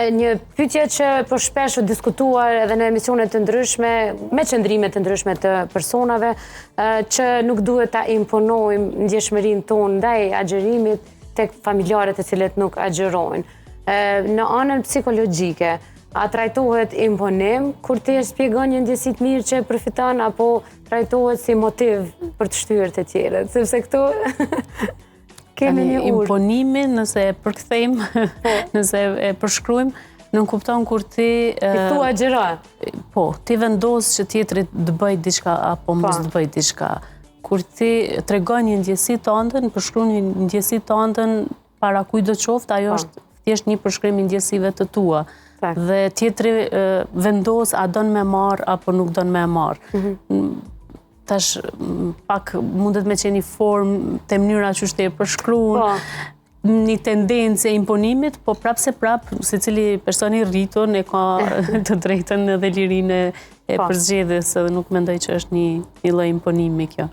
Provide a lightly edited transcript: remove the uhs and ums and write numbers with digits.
Një pyetje që po shpesh u diskutuar edhe në emisione të ndryshme, me qëndrime të ndryshme të personave, që nuk duhet ta imponojmë ndjeshmërinë tonë ndaj agjerimit tek familjarët e cilët nuk agjerojnë. Në anën psikologjike, a trajtohet imponim kur ti e shpjegon një ndjesi të mirë që përfiton, apo trajtohet si motiv për të shtyrë të tjerët? Sepse këtu kemi një urë. Imponimi, nëse e përkthejmë, nëse e përshkruajmë, nuk kupton kur ti... Ti thua agjero. Po, ti vendos që tjetrit të bëj diçka apo mos të bëj diçka. Kur ti tregon një ndjesi tënde, përshkruan një ndjesi tënde para kujt do qoftë, ajo është thjesht një përshkrim i ndjesive të tua. Dhe tjetri vendos a don me marr apo nuk don me marr. Tash pak mundet me qenë një formë të mënyra që është e përshkruan, një tendencë e imponimit, po prapë se prapë, secili person i rritur e ka të drejtën edhe lirinë e përzgjedhjes, edhe nuk mendoj që është një lloj imponimi kjo.